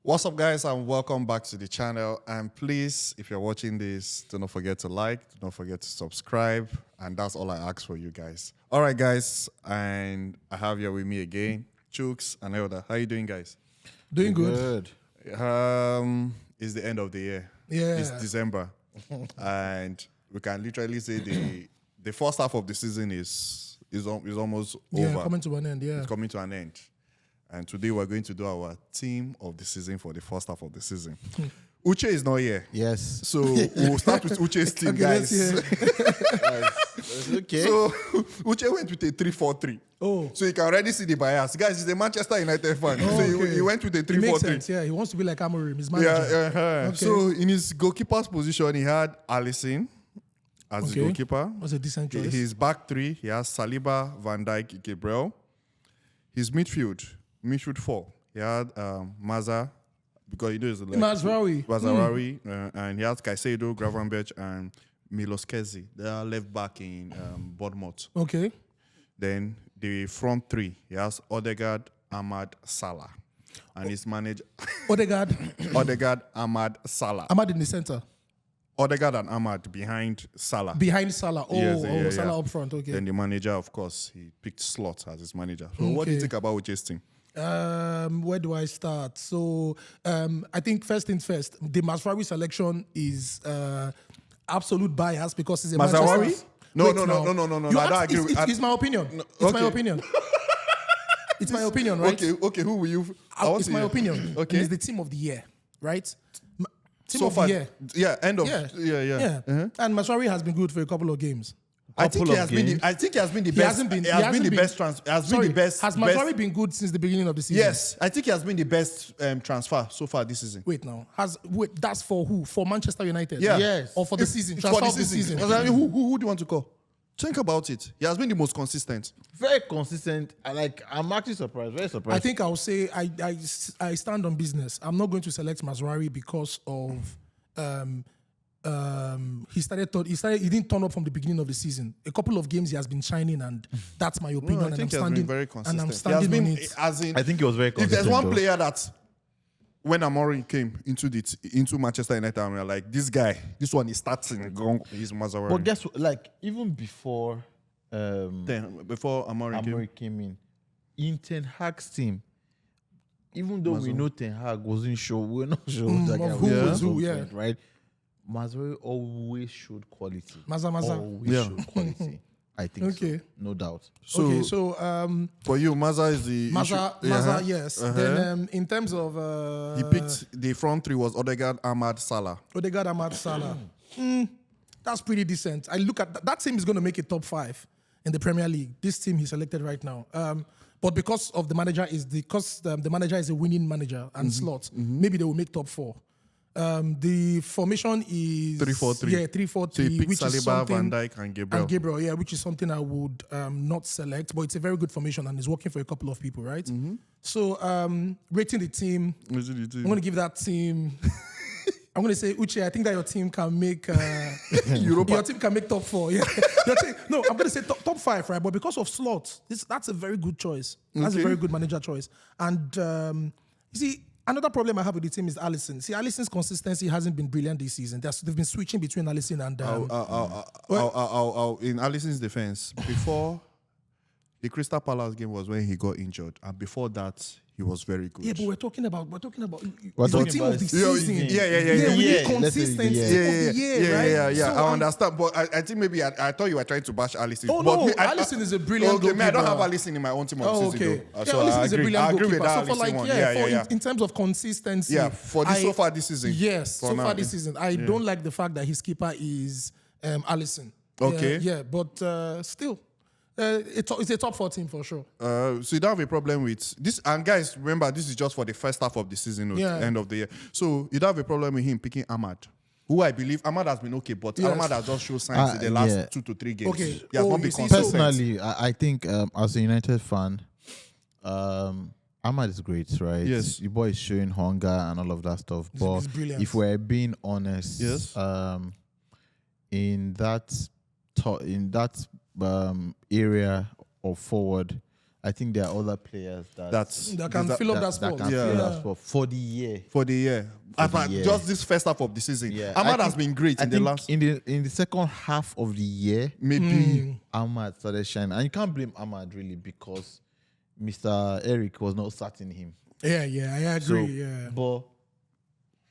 What's up, guys, and welcome back to the channel. And please, if you're watching this, do not forget to like, do not forget to subscribe, and that's all I ask for you guys. All right, guys, and I have here with me again, Chooks and Elder. How you doing, guys? Doing good. It's the end of the year. Yeah. It's December, and we can literally say the first half of the season is almost over. Coming to an end. Yeah. It's coming to an end. And today we're going to do our team of the season for the first half of the season. Uche is not here. Yes. So we'll start with Uche's team, guys. Okay. So Uche went with a 3-4-3. Oh. So you can already see the bias. Guys, he's a Manchester United fan. So he went with a It makes 3-4-3. sense. Yeah, he wants to be like Amorim, his manager. Yeah. Okay. So in his goalkeeper's position, he had Alisson as his goalkeeper. That's a decent choice. His back three, he has Saliba, Van Dijk, Gabriel. His midfield 4, he had Maza, because he knows like Mazraoui, and he has Caicedo, Gravenberch, and Milos Kezi. They are left back in Bournemouth. Okay. Then the front three, he has Odegaard, Ahmad, Salah, and his manager Odegaard. Odegaard, Ahmad, Salah. Ahmad in the center. Odegaard and Ahmad behind Salah. Behind Salah. Yes, Salah up front. Okay. Then the manager, of course, he picked Slot as his manager. So what do you think about Uche's team? Where do I start? So I think first things first, the Mazraoui selection is absolute bias because he's a Mazraoui? Manchester. No. Wait, I don't agree with It's my opinion. It's my opinion. It's my opinion, right? Okay, who will you? It's my opinion. Okay. And it's the team of the year, right? Team So of far, the year. yeah, end of, Yeah. yeah. And Mazraoui has been good for a couple of games. I think he has been the best. He has been the best. Has Mazraoui been good since the beginning of the season? Yes, I think he has been the best transfer so far this season. Wait, that's for who? For Manchester United? Yeah. Yes. Or for the season? It's Transfer for of the season. I mean, who do you want to call? Think about it. He has been the most consistent. Very consistent. I'm actually surprised. Very surprised. I think I'll say I stand on business. I'm not going to select Mazraoui because of he didn't turn up from the beginning of the season. A couple of games he has been shining, and that's my opinion. I think he has been very consistent. And I'm standing on it. I think he was very consistent. If there's one though. player that, when Amorim came into Manchester United, and we are like, this one is starting. He's Mazraoui. But guess what? Like, even before Then, before Amorim came, in Ten Hag's team, even though we know Ten Hag wasn't sure, we're not sure that guy of who was who, yeah. right? Mazraoui always showed quality. Maza. Always showed quality. I think Okay. so. No doubt. So for you, Maza is the Maza, yes. Then in terms of he picked the front three was Odegaard, Ahmad, Salah. Odegaard, Ahmad, Salah. That's pretty decent. I look at that team is going to make it top 5 in the Premier League. This team he selected right now. But because of the manager the manager is a winning manager and Slot, maybe they will make top 4. The formation is 3-4-3. Yeah, 3-4-3. So he picked which is Saliba, something, Van Dijk, and Gabriel. Yeah, which is something I would not select, but it's a very good formation and it's working for a couple of people, right? So rating the team, I'm going to give that team. I'm going to say, Uche, I think that your team can make Europa. Your team can make top 4. Yeah. I'm going to say top 5, right? But because of Slot, that's a very good choice. That's a very good manager choice. And you see, another problem I have with the team is Alisson. See, Alisson's consistency hasn't been brilliant this season. They've been switching between Alisson and. In Alisson's defense, before the Crystal Palace game was when he got injured, and before that, he was very good. Yeah, but we're talking about We're the talking team of the about season. Yeah. We need Yeah, consistency let's say, of the year, right? Yeah. So, I understand, but I think maybe I thought you were trying to bash Alisson. Oh, but no, Alisson is a brilliant Okay, I don't goalkeeper. have Alisson in my own team of Oh, the season. okay. Though. Yeah, So Alisson I is a agree. brilliant I agree with goalkeeper. that So for Alisson one. Yeah. in terms of consistency, Yeah, so far this season. Yes, For so now, far this season, I don't like the fact that his keeper is Alisson. Okay. Yeah, but still, it's a top 4 team for sure. So you don't have a problem with this. And guys, remember, this is just for the first half of the season, or end of the year. So you don't have a problem with him picking Ahmad, who I believe Ahmad has been okay, but Ahmad has just shown signs in the last 2 to 3 games. Okay. He has not been you see, consistent. Personally, I think as a United fan, Ahmad is great, right? Yes. Your boy is showing hunger and all of that stuff. But he's brilliant. if we're being honest, Yes. In that area of forward, I I think there are other players that can fill up that spot. That can fill that spot for the year. For the year. Just this first half of the season. Yeah. Ahmad has been great in the last. In the second half of the year, maybe Ahmad started shining. And you can't blame Ahmad really because Mr. Eric was not starting him. Yeah, I agree. But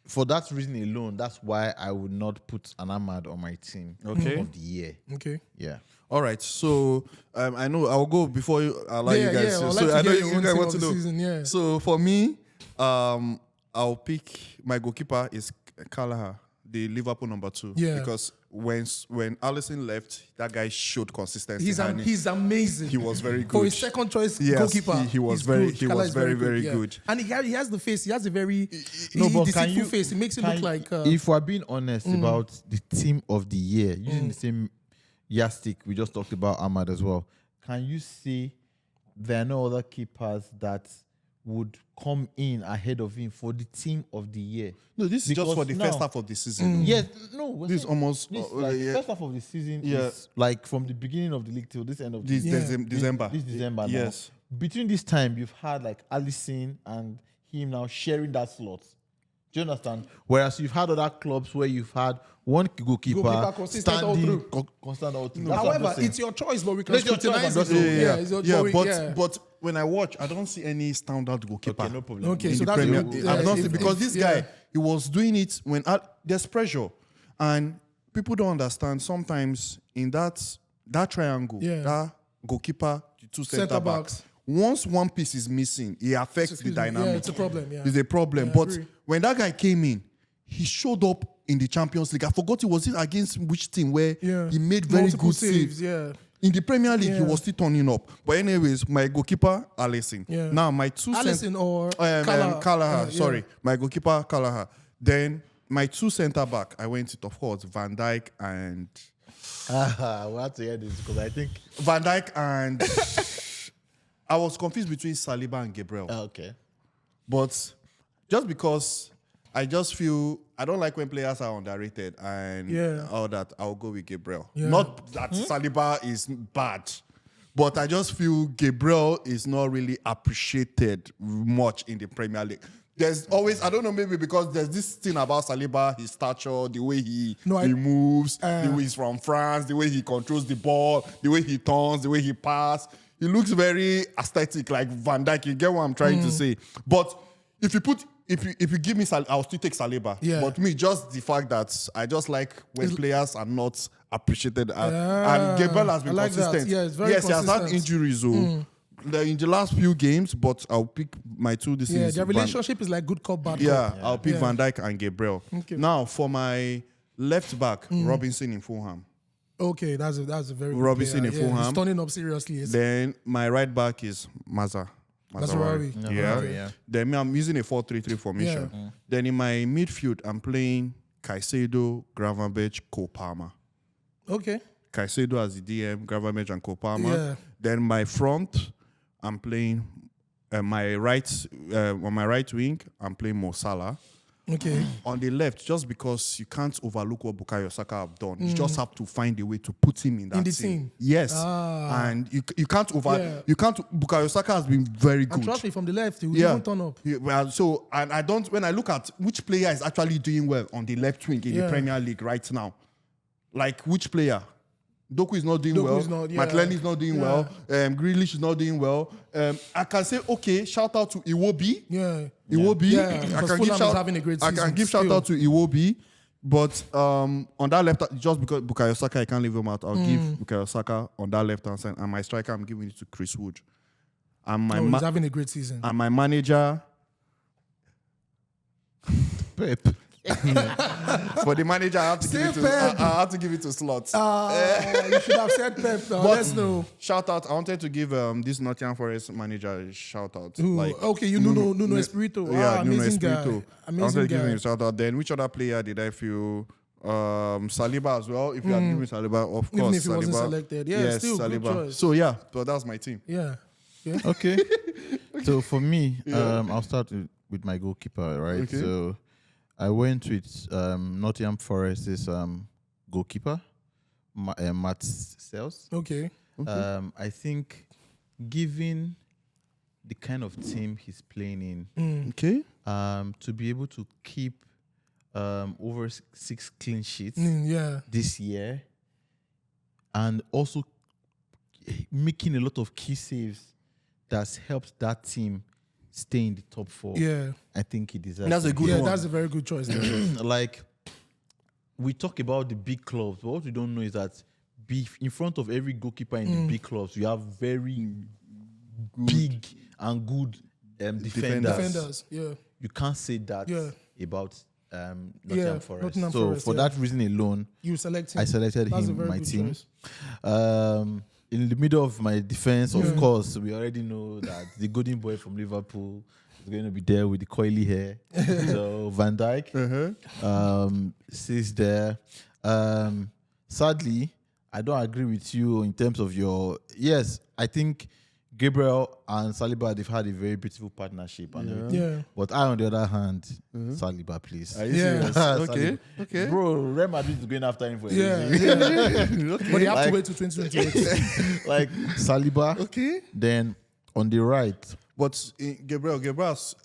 for that reason alone, that's why I would not put an Ahmad on my team of the year. Okay. Yeah. All right. So I know I'll go before you allow you guys. So I know you guys want to know. Season, So for me, I'll pick my goalkeeper is Callagher, the Liverpool number 2. Yeah. Because when Alisson left, that guy showed consistency. He's amazing. He was very good. For his second choice goalkeeper. He was very good. And he has the face. He has a very deceitful face. It makes him look like... if we're being honest about the team of the year, using the same yardstick we just talked about Ahmad as well, can you say there are no other keepers that would come in ahead of him for the team of the year? No, this is just for the first half of the season. Yes, no. This is almost... first half of the season is like from the beginning of the league till this end of the December. This December now. Yes. Between this time, you've had like Alisson and him now sharing that slot. Do you understand? Whereas you've had other clubs where you've had one goalkeeper consistent all through. Constant all through. However, it's your choice, but we can It's your choice, scrutinize it. Yeah, but when I watch, I don't see any standout goalkeeper. Okay, no problem. Okay, in so the that's Premier. good. I've not seen, because this guy, he was doing it when there's pressure, and people don't understand sometimes in that triangle, that goalkeeper, the 2 center backs. Once one piece is missing, it affects the dynamic. Yeah, it's a problem. Yeah. It's a problem. But when that guy came in, he showed up in the Champions League. I forgot it was against which team where he made very multiple good saves. Yeah. In the Premier League, he was still turning up. But anyways, my goalkeeper, Alisson. Yeah. Now, my two Alisson or Callagher. Sorry, my goalkeeper, Callagher. Then my 2 center back, I went with, of course, Van Dijk and... we'll have to hear this because I think... Van Dijk and... I was confused between Saliba and Gabriel. Okay. But just because I just feel I don't like when players are underrated and all that, I'll go with Gabriel. Yeah. Not that Saliba is bad, but I just feel Gabriel is not really appreciated much in the Premier League. There's always, I don't know, maybe because there's this thing about Saliba, his stature, the way he moves, the way he's from France, the way he controls the ball, the way he turns, the way he passes. He looks very aesthetic, like Van Dijk. You get what I'm trying to say? But if you give me, I'll still take Saliba. Yeah. But me, just the fact that I just like when players are not appreciated. And Gabriel has been consistent. Yeah, it's very consistent. He has had injuries, in the last few games, but I'll pick my 2 this season. Yeah, their relationship is like good cop, bad cop. I'll pick Van Dijk and Gabriel. Okay. Now, for my left back, Robinson in Fulham. Okay, that's a very good Robinson player. in Fulham. He's turning up seriously. Then my right back is Mazraoui. Yeah. Then I'm using a 4-3-3 formation. Yeah. Then in my midfield, I'm playing Caicedo, Gravenberch, Cole Palmer. Okay. Caicedo as the DM, Gravenberch and Cole Palmer. Yeah. Then my front, I'm playing on my right wing, I'm playing Mo Salah. Okay. On the left, just because you can't overlook what Bukayo Saka have done, you just have to find a way to put him in that team. Yes, and you can't Bukayo Saka has been very good. And trust me, from the left, he will even turn up. So, and I don't. When I look at which player is actually doing well on the left wing in the Premier League right now, like which player? Doku is not doing well. Martinelli is not doing well. Grealish is not doing well. I can say, okay, shout out to Iwobi. Iwobi. Yeah, I can give shout out to Iwobi. But on that left, just because Bukayo Saka, I can't leave him out. I'll give Bukayo Saka on that left hand side. And my striker, I'm giving it to Chris Wood. And he's having a great season. And my manager, Pep. For the manager, I have to give it to Slots. You should have said Pep. Let's know. Shout out! I wanted to give this Nottingham Forest manager a shout out. Nuno Espirito. Nuno Espirito. Amazing I wanted to give guy. him a shout out. Then which other player did I feel? Saliba as well. If you had given me Saliba, of course. Even if he Saliba. wasn't selected, Yes, still Saliba. good choice. So yeah, but that's my team. Yeah. Okay. So for me, I'll start with my goalkeeper, right? Okay. So I went with Nottingham Forest's goalkeeper, Matt Sells. Okay. I think given the kind of team he's playing in. Okay. To be able to keep over 6 clean sheets Yeah. this year, and also making a lot of key saves that's helped that team stay in the top 4. Yeah. I think he deserves. That's a it. good Yeah, one. that's a very good choice. there. Like, we talk about the big clubs, but what we don't know is that in front of every goalkeeper in the big clubs, you have very big and good defenders. Defenders. Yeah. You can't say that Yeah. about Nottingham Forest. Nottingham so Forest, for yeah. that reason alone, You select him. I selected That's a him very my good team. choice. In the middle of my defense, of course, we already know that the golden boy from Liverpool is going to be there with the coily hair. So Van Dijk sits there. Sadly, I don't agree with you in terms of your. Yes, I think Gabriel and Saliba, they've had a very beautiful partnership and everything. Yeah. But I, on the other hand, Saliba, please. Are you Yeah. serious? Okay. Saliba. Okay. Bro, Real Madrid is going after him for Yeah. everything. But you have Like- to wait till 2028. Like Saliba. Okay. Then on the right, But Gabriel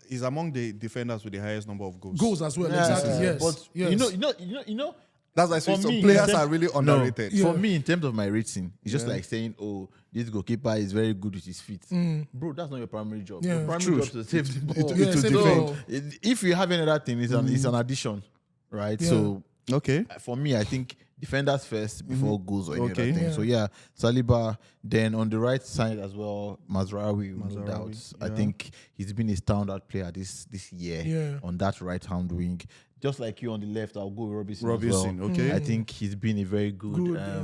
is among the defenders with the highest number of goals. Goals as well. Exactly. Yes. But yes. you know. That's why For some me, players in are terms- really underrated. Yeah. For me, in terms of my rating, it's just like saying, "Oh, this goalkeeper is very good with his feet." Bro, that's not your primary job. Yeah. Your primary True. job is to save the ball. Yeah, save the ball. If you have any other thing, it's an addition, right? Yeah. So Okay. for me, I think defenders first before goals or any Okay. other thing. Yeah. So yeah, Saliba. Then on the right side as well, Mazraoui, no doubt. I think he's been a standout player this year Yeah. on that right hand wing. Just like you on the left, I'll go with Robinson. Robinson, as well. okay. I think he's been a very good, Good, yeah.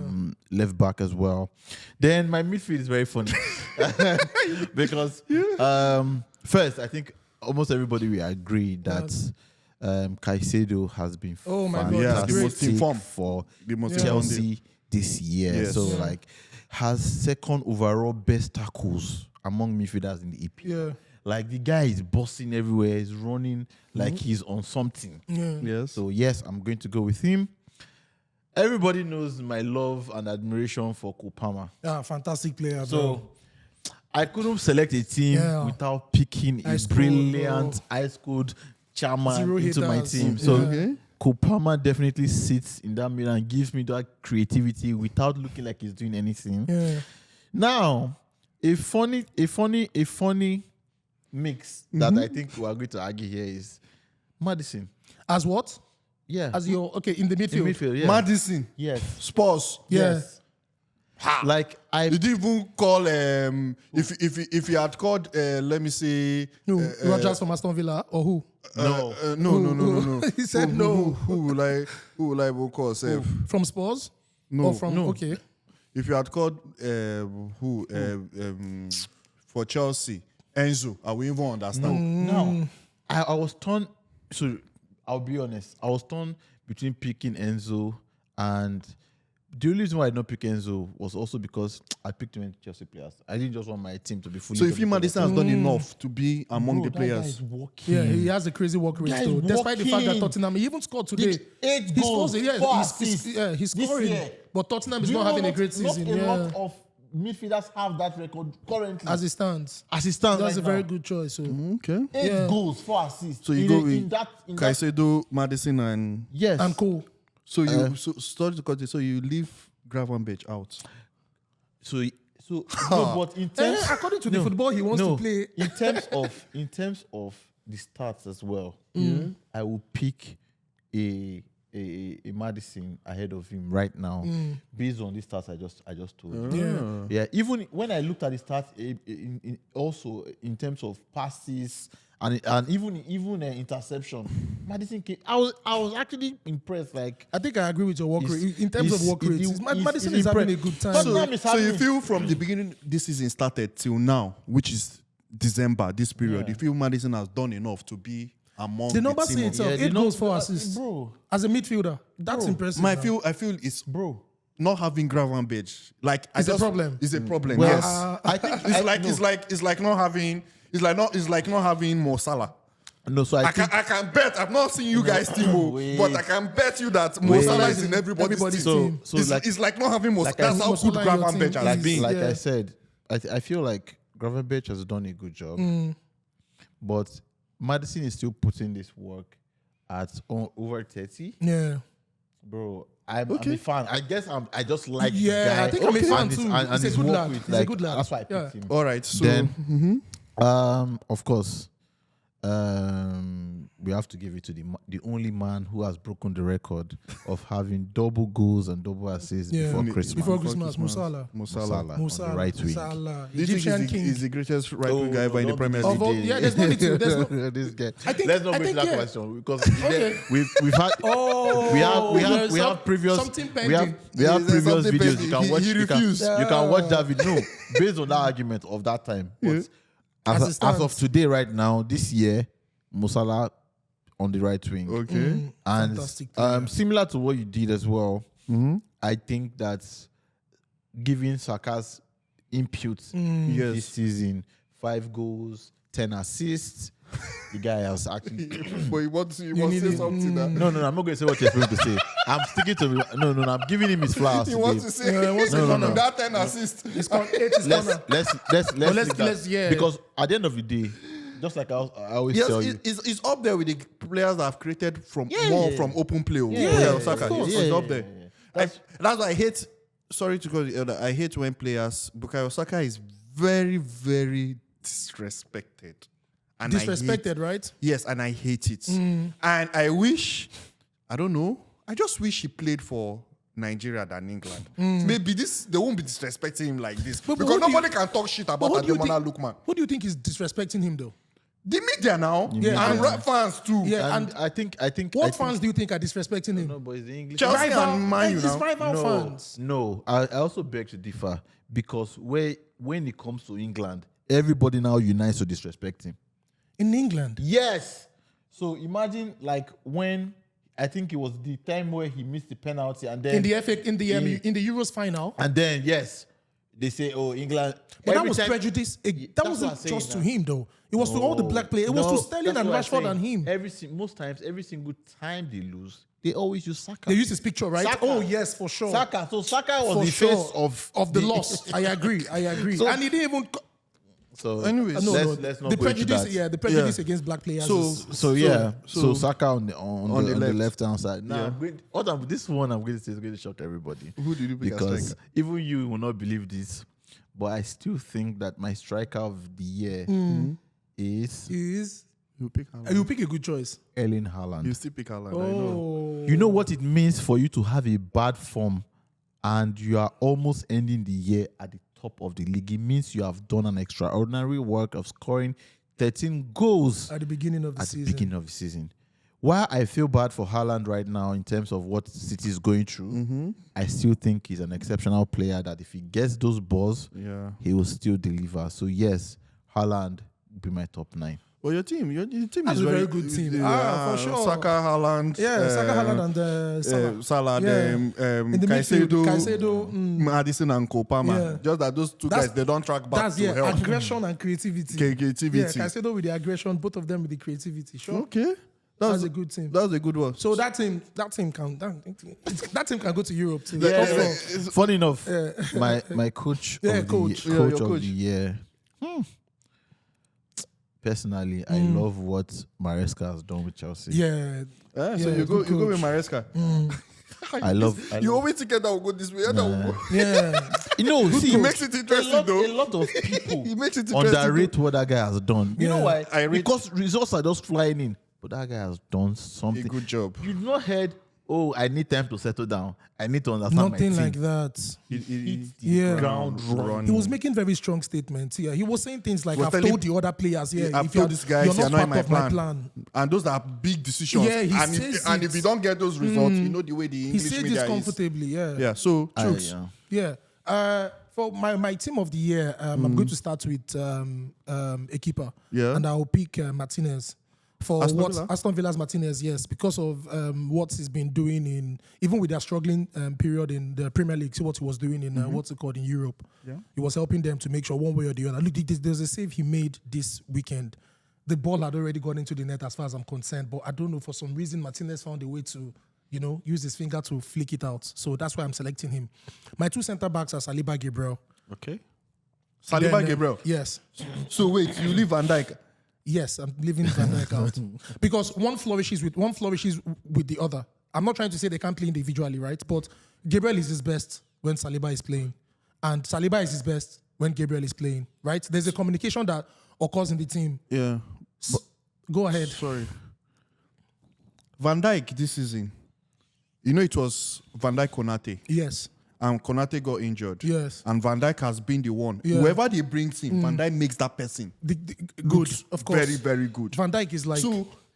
left back as well. Then my midfield is very funny because first I think almost everybody will agree that Caicedo has been Oh my God, Yeah, fantastic the most informed. for The most Chelsea this year. Yes. So Yeah. like has second overall best tackles among midfielders in the EP. Yeah. Like the guy is bossing everywhere, he's running like he's on something. Yeah. Yes. So yes, I'm going to go with him. Everybody knows my love and admiration for Kopama. Fantastic player. Bro. So I couldn't select a team Yeah. without picking a Ice cold, brilliant ice cold chairman Zero into my haters. team. So Yeah. Kopama definitely sits in that middle and gives me that creativity without looking like he's doing anything. Yeah. Now, a funny mix that I think we are going to argue here is Madison. As what? Yeah. As your in the in midfield. midfield, yeah. Madison, Yes. Spurs. Yeah. Yes. Like I Did you even call if you had called let me see Who? Rogers from Aston Villa or who? no. no. He said no. Who will I will call Sef? From Spurs? No, Or from no. okay. If you had called for Chelsea, Enzo, I will even understand. No. I was torn. So I'll be honest. I was torn between picking Enzo and the only reason why I did not pick Enzo was also because I picked 20 Chelsea players. I didn't just want my team to be fully. So if you Madison has done enough to be among the That guy players, is walking. Yeah, he has a crazy work rate Guy though. is Despite the fact that walking. Tottenham, he even scored today. Did 8 He goals, scores, yeah, 4 he's assists he's this scoring. year. But Tottenham is Do you not know having a not- great season. Not a Yeah. lot of midfielders have that record currently. As it stands. As it stands That's right a very now. good choice. So. okay. 8 Yeah. goals, 4 assists. So you in go a- with in that Caicedo, Madison, and yes. And cool. so you sorry to cut it. So you leave Gravenberch out. So no, but in terms According to the football he wants to play. in terms of the stats as well, I will pick a Madison ahead of him right now based on the stats I just told you. Yeah. Yeah, even when I looked at the stats, also in terms of passes and even interception, Madison came. I was actually impressed. Like I think I agree with your work He's- rate. In terms of he's- work rates, he's- Madison he's is having a impressed. good time. Tottenham is So you having- feel from the beginning this season started till now, which is December, this period, Yeah. you feel Madison has done enough to be among The number team say of- itself. the 8 num- goals, 4 assists. bro. As a midfielder, that's impressive. I now. feel it's Bro. not having Gravenberch. Like It's a problem. It's a problem. Well, yes. I think it's like not having Mo Salah. no. So I can bet. I've not seen you guys team, Wait. but I can bet you that Mo Wait. Salah is in everybody's Everybody's team. team. So it's like like not having Mo. like That's I- how Mo good Salah in your Gravenberch team has is- been. like Yeah. I said, I feel like Gravenberch has done a good job, but Madison is still putting this work at over 30. Yeah. Bro, I'm a fan. I guess I just like the Yeah, guy. I think I'm a fan And too. and He's a his good work lad. with, He's a like, good lad. That's why I Yeah. picked him. All right. So Then, of course, we have to give it to the only man who has broken the record of having double goals and double assists before Christmas. Before Christmas, Musala. On the right wing. Musala. do you think Egyptian he's king. the greatest right wing guy ever in the don't Premier be League? Of all- yeah, there's no need to. There's no- This guy. I think- Let's not I go to think, that yeah. question because Okay. we've had Oh, we have previous something we pending. have There's previous something videos pending. you can He watch. You refused. can watch that video. No, based on that argument of that time. But As it as stands. of today, right now, this year, Musala on the right wing. Okay. And Fantastic player. similar to what you did as well, I think that giving Saka's input Yes. this season, 5 goals, 10 assists, the guy has actually. But you want to say need something that No, I'm not going to say what you're supposed to say. I'm sticking to no. I'm giving him his flowers. he today. wants to say. Yeah, he wants to No, corner. That 10 assists. It's corner. It's corner. Let's leave that. yeah. Because at the end of the day, just like I always Yes, tell you, it's up there with the players that have created from Yeah. from open play. Yeah, Osaka. of course. It's Yeah, up there. That's why I hate. Sorry to call you elder. I hate when players. Bukayo Osaka is very, very disrespected. And I hate- Disrespected, right? yes, and I hate it. And I wish. I don't know. I just wish he played for Nigeria than England. Maybe they won't be disrespecting him like this But because what do you- nobody can talk shit about what do you Ademola think- Lookman. Who do you think is disrespecting him though? The media now Yeah. and rap fans too. Yeah, and and I think what fans do you think are disrespecting him? No, but it's the English. Chelsea and Man U His now. rival No, fans. no. I also beg to differ because when it comes to England, everybody now unites to disrespect him. In England. Yes. So imagine like when I think it was the time where he missed the penalty and then In the FA, in the Euros final. and then yes, they say England. But that every was time- prejudice. That that's what wasn't I'm saying just to now. him though. It was to all the black players. It was to Sterling that's and what I'm Rashford saying. and him. Most times, every single time they lose, they always use Saka. They used his picture, right? Saka. Oh yes, for sure. Saka. So Saka was For the sure. face of the loss. I agree. So- and he didn't even. So Anyways, No, let's not the go into prejudice. that. Yeah, the prejudice Yeah. against black players. So- is, So Saka on the left. left hand side. Now, Yeah. this one I'm going to say is going to shock everybody. Who did you pick as Because striker? even you will not believe this, but I still think that my striker of the year is You pick Haaland. you pick a good choice. Erling Haaland. You still pick Haaland. I know. Oh, You know what it means for you to have a bad form and you are almost ending the year at the top of the league. It means you have done an extraordinary work of scoring 13 goals at the beginning of the at season. the beginning of the season. While I feel bad for Haaland right now in terms of what City is going through, I still think he's an exceptional player that if he gets those balls, Yeah. he will still deliver. So yes, Haaland will be my top 9. Well, your team That's is a very good team. For sure. Saka, Haaland. Yeah, Saka, Haaland, and Salah. Salah, Yeah. them, In the midfield, Caicedo, Madison, and Kopama. Yeah. Just that those two That's- guys, they don't track back That's to help. aggression and creativity. Creativity. Yeah, Caicedo with the aggression, both of them with the creativity. Sure, Okay. that's a good team. That's a good one. So that team can go to Europe too. Yeah, Top yeah, four. Funny enough, my coach Yeah, of coach. the, Yeah, coach your of coach. the year. Personally, I love what Maresca has done with Chelsea. Yeah, So yeah, you go good with coach. Maresca. I love. You always think that will go this way. That will go. yeah. You know, see, He makes it interesting, a though. lot of people He makes it interesting. underrate what that guy has done. You know Yeah. why? I rate- Because results are just flying in. But that guy has done something. A good job. You've not heard, I need time to settle down. I need to understand Nothing my team. like that. He Hit the Yeah. ground running. He was making very strong statements. Yeah, he was saying things like, Was "I've telling- told the other players, yeah, I've if you're, told these guys you're you're not not in part my of plan. my plan." And those are big decisions. Yeah, he and, says and it. if you don't get those results, you know the way the He English said media this is. comfortably. Yeah, Yeah, so truth. yeah. For my team of the year, I'm going to start with a keeper. Yeah. And I'll pick Martinez. For Aston what Villa? Aston Villa's Martinez, yes, because of what he's been doing even with their struggling period in the Premier League. See what he was doing in what's it called in Europe. Yeah. He was helping them to make sure one way or the other. Look, there's a save he made this weekend. The ball had already gone into the net as far as I'm concerned, but I don't know, for some reason Martinez found a way to, use his finger to flick it out. So that's why I'm selecting him. My two centre backs are Saliba, Gabriel. Okay. Saliba, Then, Gabriel. Yes. So wait, you leave Van Dijk. Yes, I'm leaving Van Dijk out because one flourishes with the other. I'm not trying to say they can't play individually, right? But Gabriel is his best when Saliba is playing, and Saliba is his best when Gabriel is playing, right? There's a communication that occurs in the team. Yeah. Go ahead. Sorry. Van Dijk this season. You know it was Van Dijk Konate. Yes. And Konate got injured. Yes. And Van Dijk has been the one. Yeah. Whoever they bring in, Van Dijk makes that person Good, of course. very, very good. Van Dijk is like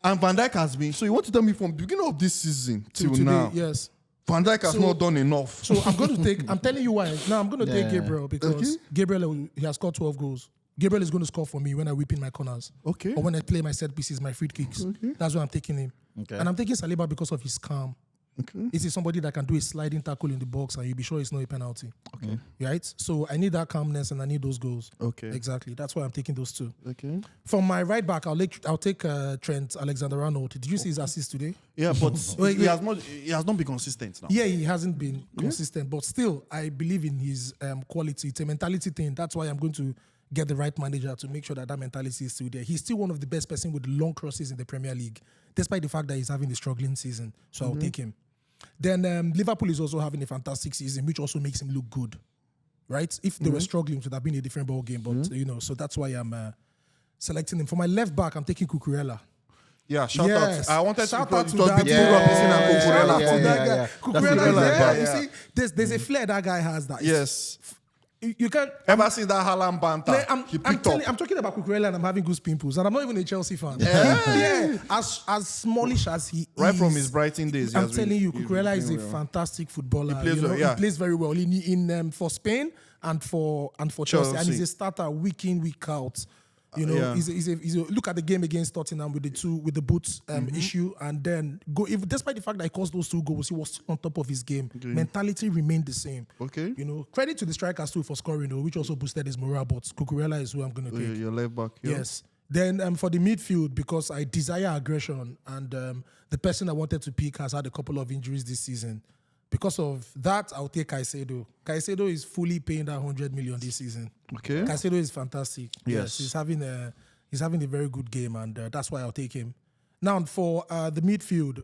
And Van Dijk has been. So you want to tell me from the beginning of this season till today, now, yes. Van Dijk has not done enough. So I'm telling you why. Now I'm going to take Gabriel because Gabriel, he has scored 12 goals. Gabriel is going to score for me when I whip in my corners. Okay. Or when I play my set pieces, my free kicks. Okay. That's why I'm taking him. Okay. And I'm taking Saliba because of his calm. Okay. This is somebody that can do a sliding tackle in the box and you'll be sure it's not a penalty. Okay. Right? So I need that calmness and I need those goals. Okay. Exactly. That's why I'm taking those two. Okay. From my right back, I'll take Trent Alexander-Arnold. Did you see his assist today? Yeah, but he has not been consistent now. Yeah, he hasn't been consistent, but still, I believe in his quality. It's a mentality thing. That's why I'm going to get the right manager to make sure that mentality is still there. He's still one of the best person with long crosses in the Premier League, despite the fact that he's having a struggling season. So I'll take him. Then Liverpool is also having a fantastic season, which also makes him look good, right? If they were struggling, it would have been a different ball game. But so that's why I'm selecting him. For my left back, I'm taking Cucurella. Yeah, shout out. I wanted shout to out to just that. between Robinson and Cucurella. Shout out to that guy. Cucurella, That's you see, there's a flair that guy has. That Yes. you can't. Ever since that Haaland banter, he picked up. I'm talking about Cucurella and I'm having goose pimples, and I'm not even a Chelsea fan. Yeah, as smallish as he Right is, from his Brighton days. I'm telling you, Cucurella is a fantastic footballer. He plays well, yeah. He plays very well in for Spain and for Chelsea, and he's a starter week in, week out. You know, Yeah. he's a look at the game against Tottenham with the boots issue, and then despite the fact that he caused those 2 goals, he was still on top of his game. Mentality remained the same. Okay. You know, credit to the strikers too for scoring, though, which also boosted his morale. But Cucurella is who I'm going to take. Your left back. Yeah. Yes. Then for the midfield, because I desire aggression, and the person I wanted to pick has had a couple of injuries this season. Because of that, I'll take Caicedo. Caicedo is fully paying that 100 million this season. Okay. Caicedo is fantastic. Yes. He's having a very good game, and that's why I'll take him. Now for the midfield,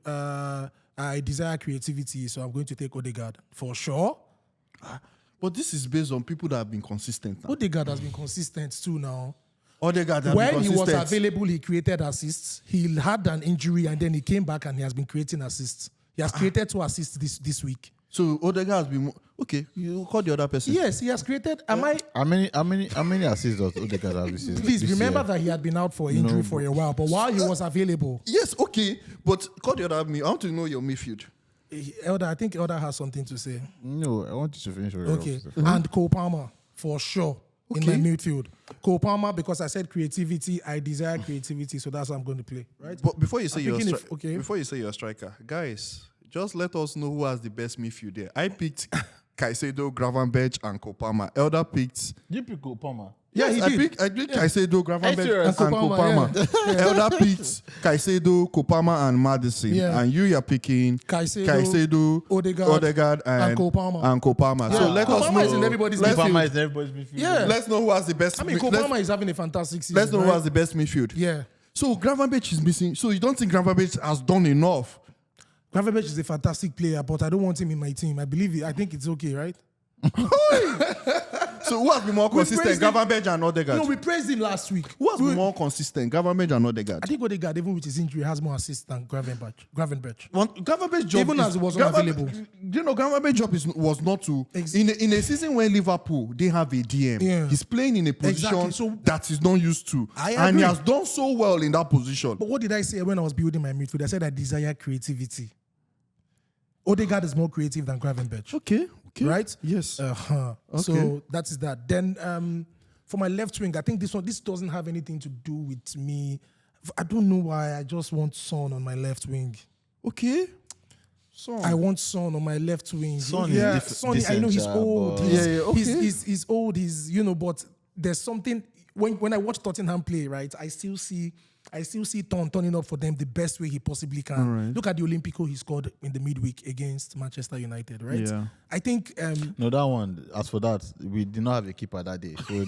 I desire creativity, so I'm going to take Odegaard for sure. But this is based on people that have been consistent now. Odegaard has been consistent too now. Odegaard has been When he consistent. was available, he created assists. He had an injury and then he came back and he has been creating assists. He has created 2 assists this week. So Odegaard has been okay. You call the other person. Yes, he has created. How many assists does Odegaard have this season? Please this remember year? that he had been out for injury for a while, but while he was available, Yes, okay. But call the other me. I want to know your midfield. I think Elder has something to say. No, I want you to finish. Okay, and Cole Palmer for sure in my midfield. Cole Palmer, because I said creativity, I desire creativity, so that's what I'm going to play. Right? But before you say okay. before you say you're a striker, guys, just let us know who has the best midfield there. I picked Caicedo, Gravenberch, and Kopama. Elder picked. You pick Palmer. Yeah, he I did. picked Caicedo, Gravenberch, and Kopama, Kopama. Elder picked Caicedo, Kopama, and Madison. Yeah. And you're picking Caicedo, Odegaard, and Kopama. Kopama. Yeah. So let us Kopama know. is in everybody's Palmer midfield. is everybody's midfield. Yeah. Let's know who has the best. I mean, Cole Palmer is having a fantastic season. Let's know who right? has the best midfield. Yeah. So Gravenberch is missing. So you don't think Gravenberch has done enough? Gravenberch is a fantastic player, but I don't want him in my team. I think it's okay, right? So who has been more consistent, praised him. Gravenberch and Odegaard? No, we praised him last week. Who has been more consistent, Gravenberch and Odegaard? I think Odegaard, even with his injury, has more assists than Gravenberch. Gravenberch's job Even as he was unavailable. You know, Gravenberch's job was not to in a season where Liverpool they have a DM. Yeah. He's playing in a position Exactly. So that he's not used to, I and agree. he has done so well in that position. But what did I say when I was building my midfield? I said I desire creativity. Odegaard is more creative than Gravenberch. Okay. Right? Yes. Okay. So that is that. Then for my left wing, I think this doesn't have anything to do with me. I don't know why. I just want Son on my left wing. Okay. Son. I want Son on my left wing. Son yeah, is Son, I know he's decent, old. but- He's, okay. he's old. He's but there's something when I watch Tottenham play, right? I still see I still see turning up for them the best way he possibly can. Right. Look at the Olympico he scored in the midweek against Manchester United, right? Yeah. I think No, that one. As for that, we did not have a keeper that day, so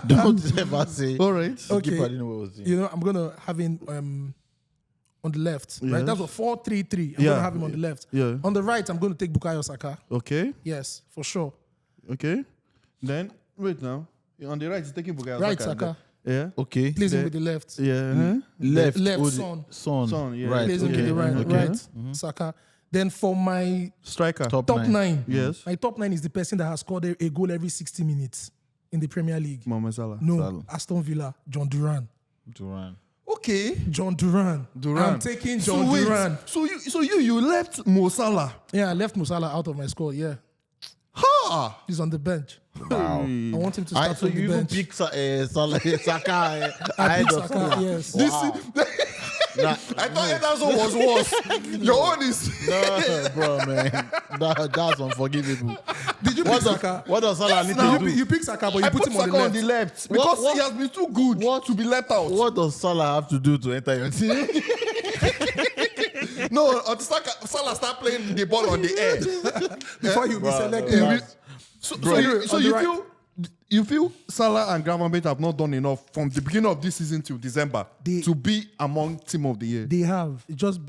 don't ever say. All right. The Okay. keeper didn't know what was doing. you know I'm gonna have him on the left, right? Yes. That's a 4-3-3. I'm Yeah. gonna have him on the left. Yeah. On the right, I'm gonna take Bukayo Saka. Okay. Yes, for sure. Okay. Then wait now. On the right, he's taking Bukayo Right, Saka. Saka. Yeah. Okay. Plays him The- with the left. Yeah. Left. Left, oh, the- Son. Son. Yeah. Right. Plays him with Okay. the right, Okay. right. Saka. Then for my Striker. Top top 9, Yes. my top 9 is the person that has scored a goal every 60 minutes in the Premier League. Mohamed Salah. No, Salah. Aston Villa, John Duran. Duran. Okay. John Duran. Duran. I'm taking John so wait, Duran. So you left Mo Salah. Yeah, I left Musala out of my squad. Yeah, Ha! he's on the bench. Wow. I want him to start So from you the even bench. pick Salah, Saka I ahead picked of Saka, Salah. yes. Wow. Nah, I thought that one was worse. Your own is. no, bro, man. That's unforgivable. Did you pick Saka? What does Salah need to do? You pick Saka, but you I put put him on Saka the on the left. left because What- he has been too good to be left out. What does Salah have to do to enter your team? No, Salah start playing the ball on the air. Before you be Bro, selected. bro. So Anyway, on the right- you feel Salah and Gravenberch have not done enough from the beginning of this season till December to be among team of the year. They have just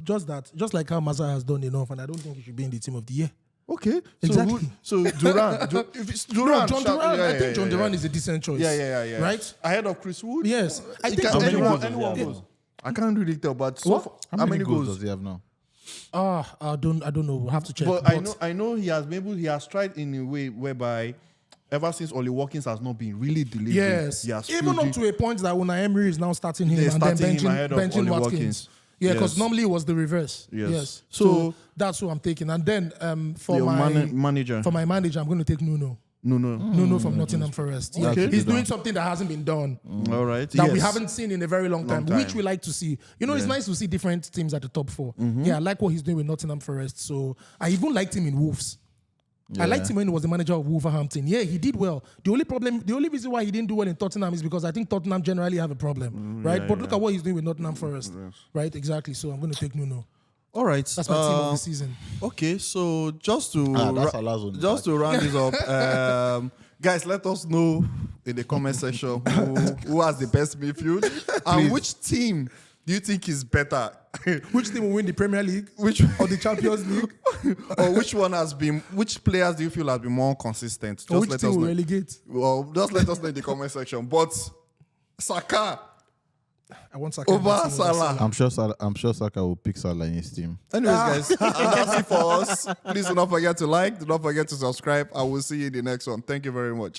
like how Maza has done enough, and I don't think he should be in the team of the year. Okay, Exactly. So Duran, if it's No, Duran, John shout- Duran. yeah, I think yeah, John yeah, Duran is a decent choice. Yeah. Right? Ahead of Chris Wood. Yes. I It think can, How many anyone goals does he have goes. now? I can't really tell, but so What? far, How many goals does he have now? I don't know. We'll have to check. But I know he has tried in a way whereby ever since Oli Watkins has not been really delivering. Yes. he has Even filled up to a point that Unai Emery is now starting him They're and then starting him ahead of benching Oli Watkins. Watkins. Yeah, because Yes. normally it was the reverse. Yes. So So- that's who I'm taking. And then for Your my manager. for my manager, I'm going to take Nuno. Nuno from Nottingham Forest. Yeah. Okay. He's doing something that hasn't been done. All right. That we Yes. haven't seen in a very long time, which we like to see. You know, it's nice to see different teams at the top 4. Yeah, I like what he's doing with Nottingham Forest. So I even liked him in Wolves. I liked him when he was the manager of Wolverhampton. Yeah, he did well. The only reason why he didn't do well in Tottenham is because I think Tottenham generally have a problem, right? But look at what he's doing with Nottingham Forest, right? Exactly. So I'm going to take Nuno. All right. That's my team of the season. Okay, so just to that's Salah's own just to round this up, guys, let us know in the comment section who has the best midfield and which team do you think is better, Which team will win the Premier League? which Or the Champions League? or which one has been which players do you feel has been more consistent? Just Or which let team us will know. relegate? Well, just let us know in the comment section. But Saka I want Saka. in my over team Salah. I'm sure Saka will pick Salah in his team. Anyways, guys, that's it for us. Please do not forget to like, do not forget to subscribe. I will see you in the next one. Thank you very much.